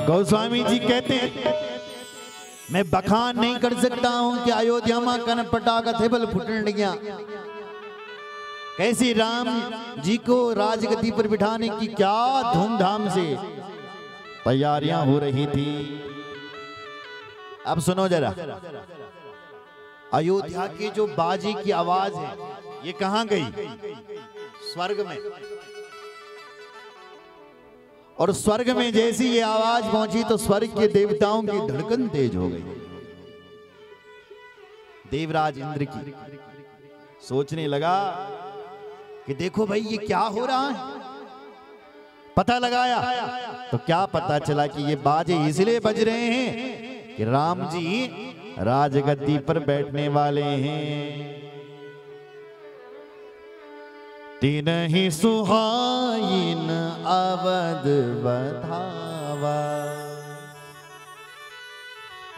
गोस्वामी जी कहते हैं मैं बखान नहीं कर सकता हूं कि अयोध्या मां कन पटाका थेबल फुटन गया। कैसी राम जी को राजगद्दी पर बिठाने की क्या धूमधाम से तैयारियां हो रही थी। अब सुनो जरा, अयोध्या की जो बाजे की आवाज है ये कहां गई? स्वर्ग में। और स्वर्ग में जैसी ये आवाज पहुंची तो स्वर्ग के देवताओं की धड़कन तेज हो गई। देवराज इंद्र की सोचने लगा कि देखो भाई ये क्या हो रहा है। पता लगाया तो क्या पता चला कि ये बाजे इसलिए बज रहे हैं कि राम जी राजगद्दी पर बैठने वाले हैं। तीन ही सुहाइन अवध बधावा।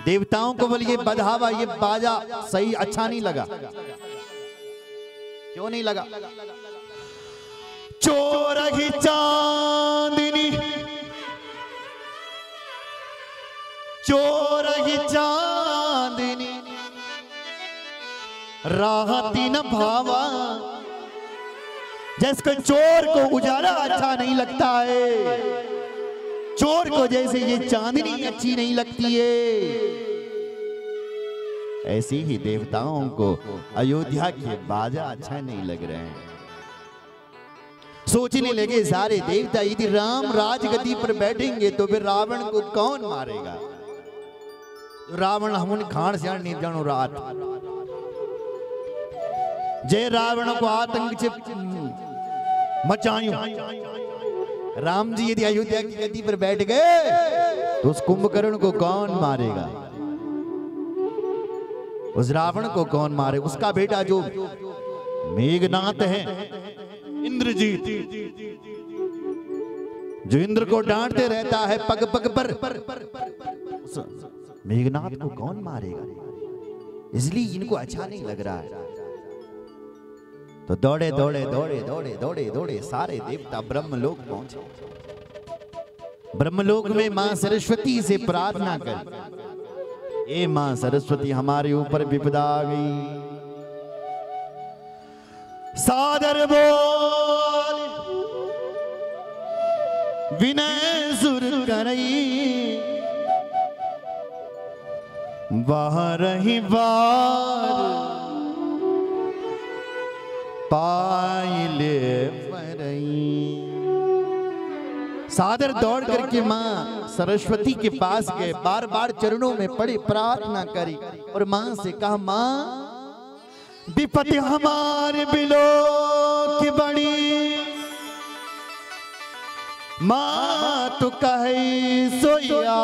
देवताओं को बोलिए बधावा, ये बाजा सही अच्छा नहीं लगा। क्यों नहीं लगा? चोरही चांदनी, चोरही चांदनी राहती न भावा। जैसे चोर को उजाला अच्छा नहीं लगता है, चोर को जैसे ये चांदनी अच्छी नहीं लगती है, ऐसी ही देवताओं को अयोध्या के बाजा अच्छा नहीं लग रहे हैं। सोचने लगे सारे देवता यदि राम राजगद्दी पर बैठेंगे तो फिर रावण को कौन मारेगा। रावण हम खान से नहीं जानो रात जय रावण को आतंक से मचायूं। राम जी यदि अयोध्या की गद्दी पर बैठ गए तो उस कुंभकर्ण को कौन मारेगा, उस रावण को कौन मारे। उसका बेटा जो मेघनाथ है, इंद्रजीत, जो इंद्र को डांटते रहता है पग पग पर, मेघनाथ को कौन मारेगा। इसलिए इनको अच्छा नहीं लग रहा है। तो दौड़े दौड़े दौड़े दौड़े दौड़े दौड़े सारे देवता ब्रह्मलोक पहुंचे। ब्रह्मलोक में मां सरस्वती से प्रार्थना करी, ए मां सरस्वती हमारे ऊपर विपदा आ गई। सादर बोल विनय सुर करई, बाहर ही बार पाइले परई। सादर दौड़ करके मां सरस्वती के पास गए, बार बार चरणों में पड़े, प्रार्थना करी और मां से कहा मां विपत्ति हमारे बिलो की बड़ी, मां तो कहे सोया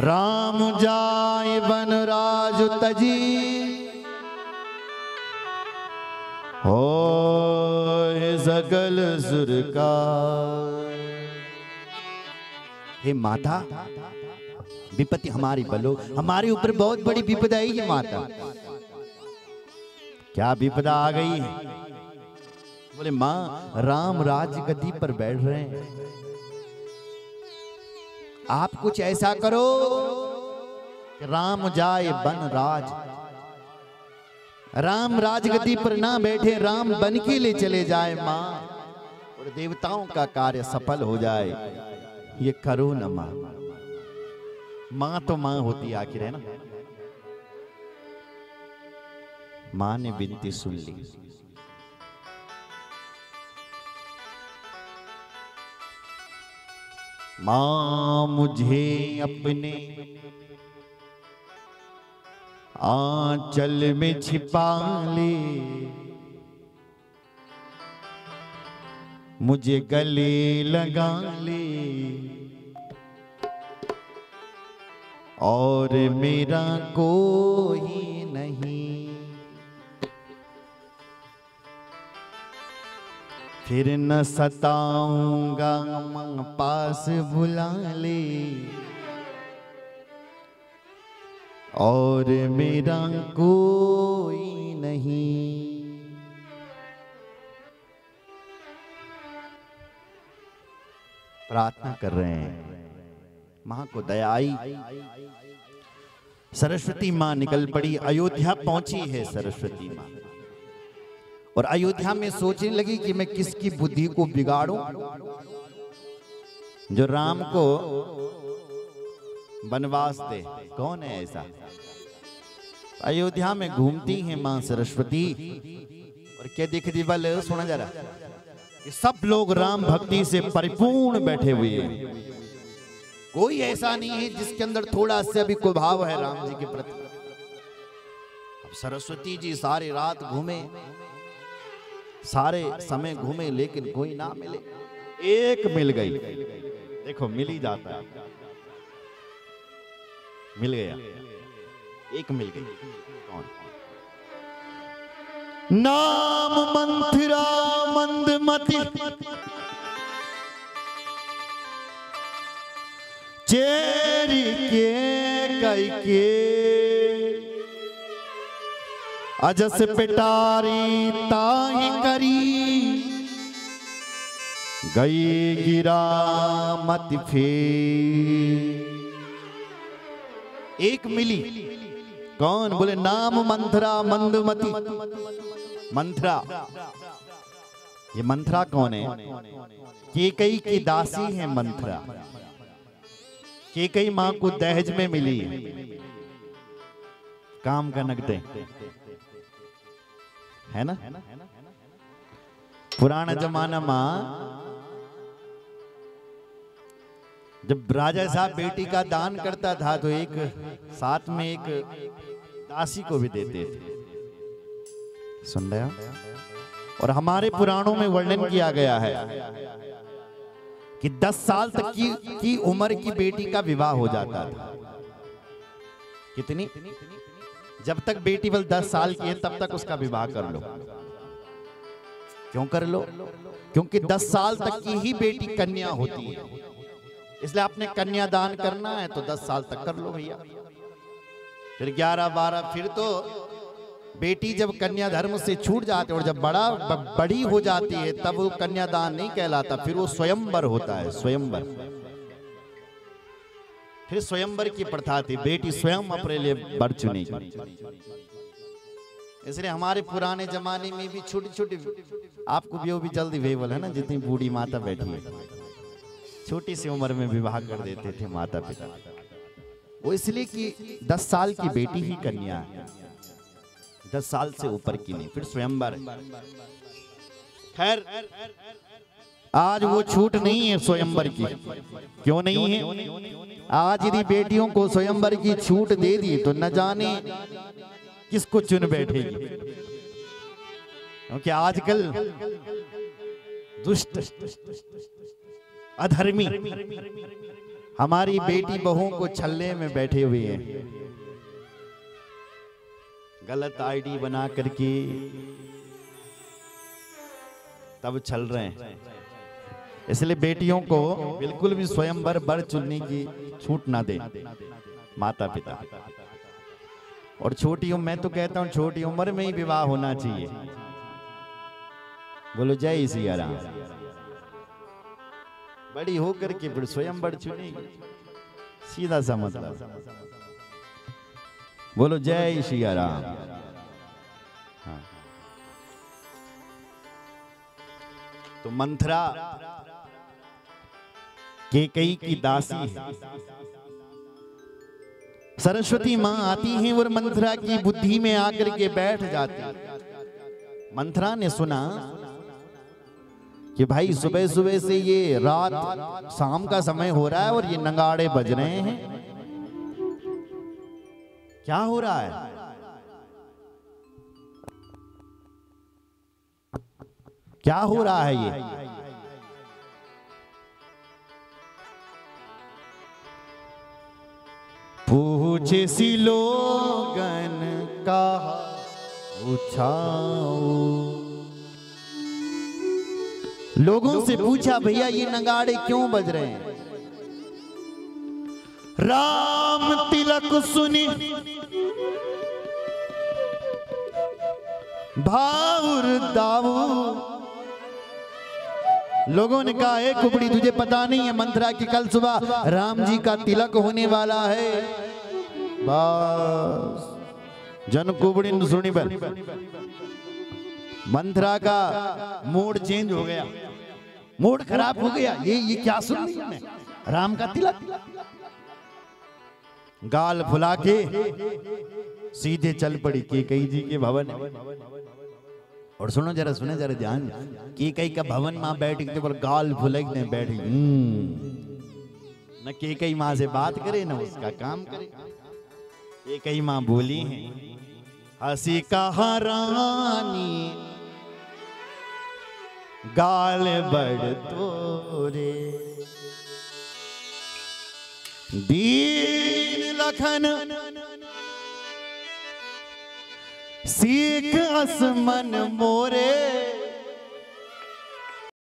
राम जाए बन राज तजी, हो सकल सुर का। हे माता विपत्ति हमारी बलो, हमारे ऊपर बहुत बड़ी विपदा है ये माता। क्या विपदा आ गई है? बोले मां राम राजगद्दी पर बैठ रहे हैं, आप कुछ ऐसा करो कि राम जाए बन राज, राम राजगद्दी पर ना बैठे, राम बन के ले चले जाए मां, और देवताओं का कार्य सफल हो जाए। ये करो न मां। मां तो मां होती आखिर है ना। मां ने विनती सुन ली। मां मुझे अपने आंचल में छिपा ले, मुझे गले लगा ले, और मेरा कोई नहीं, फिर न सताऊंगा, पास बुला ले, और मेरा कोई नहीं। प्रार्थना कर रहे हैं। मां को दया आई, सरस्वती मां निकल पड़ी। अयोध्या पहुंची है सरस्वती मां, और अयोध्या में सोचने लगी कि मैं किसकी बुद्धि को बिगाड़ूं जो राम को वनवास दे। कौन है ऐसा? अयोध्या में घूमती हैं मां सरस्वती, और क्या दिखती बल सुना जा रहा कि सब लोग राम भक्ति से परिपूर्ण बैठे हुए हैं। कोई ऐसा नहीं है जिसके अंदर थोड़ा सा भी कोई भाव है राम जी के प्रति। अब सरस्वती जी सारी रात घूमे, सारे समय घूमे, लेकिन कोई ना मिले। एक मिल गई, देखो मिल ही जाता है, मिल गया, एक मिल गई। कौन? नाम मंथरा मंदमती, चेरी के कई के, अजस पिटारी ताही करी, गई गिरा मत फेर। एक मिली। कौन? बोले नाम मंथरा मंदमती। मंथरा, ये मंथरा कौन है? केकई की दासी है मंथरा। केकई मां को दहेज में मिली, काम का नगदे, है ना? पुराना जमाना में जब राजा साहब बेटी का दान करता था तो एक साथ में एक दासी को भी देते थे। सुन रहे हो? और हमारे पुराणों में वर्णन किया गया है कि 10 साल तक की उम्र की बेटी का विवाह हो जाता था। कितनी? जब तक बेटी बल 10 साल की है तब तक उसका विवाह कर लो। क्यों कर लो? क्योंकि 10 साल तक की ही बेटी कन्या होती है, इसलिए आपने कन्या दान करना है तो 10 साल तक कर लो भैया। फिर 11-12, फिर तो बेटी जब कन्या धर्म से छूट जाती है और जब बड़ी हो जाती है तब वो कन्यादान नहीं कहलाता, फिर वो स्वयंवर होता है। स्वयंवर, फिर स्वयंवर की प्रथा थी, बेटी स्वयं अपने लिए वर चुनेगी। इसलिए हमारे पुराने जमाने में भी छोटी छोटी, आपको भी वो भी जल्दी वेवल है ना, जितनी बूढ़ी माता बैठी है, छोटी सी उम्र में विवाह कर देते थे माता पिता। वो इसलिए कि 10 साल की बेटी ही कन्या है, 10 साल से ऊपर की नहीं, फिर स्वयंवर। खैर आज वो छूट नहीं है स्वयंवर की। क्यों नहीं है? आज यदि बेटियों को स्वयंवर की छूट दे दी तो न जाने किसको चुन बैठेगी, क्योंकि आजकल दुष्ट अधर्मी हमारी बेटी बहुओं को छलने में बैठे हुए हैं, गलत आईडी बना करके तब छल रहे हैं। इसलिए बेटियों को बिल्कुल भी स्वयंवर वर चुनने की छूट ना दे माता पिता। और छोटी उम्र, मैं तो कहता हूं छोटी उम्र में ही विवाह होना चाहिए। बोलो जय सिया राम। बड़ी होकर के फिर स्वयंवर चुनेगी, सीधा सा मतलब। बोलो जय सिया राम। हाँ। तो मंथरा केकई की दासी है। सरस्वती मां आती हैं और मंथरा की बुद्धि में आकर के बैठ जाती है। मंथरा ने सुना कि भाई सुबह सुबह से ये रात शाम का समय हो रहा है और ये नगाड़े बज रहे हैं, क्या हो रहा है? क्या हो रहा है ये? पूछे सी लोगन का पूछाओ। लोगों से पूछा भैया ये नगाड़े क्यों बज रहे हैं? राम तिलक सुनी भाउर दाऊ, लोगों ने कहा है कुबड़ी तुझे पता नहीं है मंथरा की कल सुबह राम जी का तिलक होने वाला है। बस जन कुबड़ी ने सुनी पर मंथरा का मूड चेंज हो गया, मूड खराब हो गया। ये क्या सुन रही है, राम का तिलक। गाल फुला के सीधे चल पड़ी कैकेयी जी के भवन। और सुनो जरा ध्यान, कैकेयी का भवन मां बैठ के पर गाल फुलक ने बैठी। न कैकेयी मां से बात करे न उसका काम करे। कैकेयी मां बोली है, हंसी कहा रानी गाल बड़ तोरे, दीन लखन सीख असमन मोरे।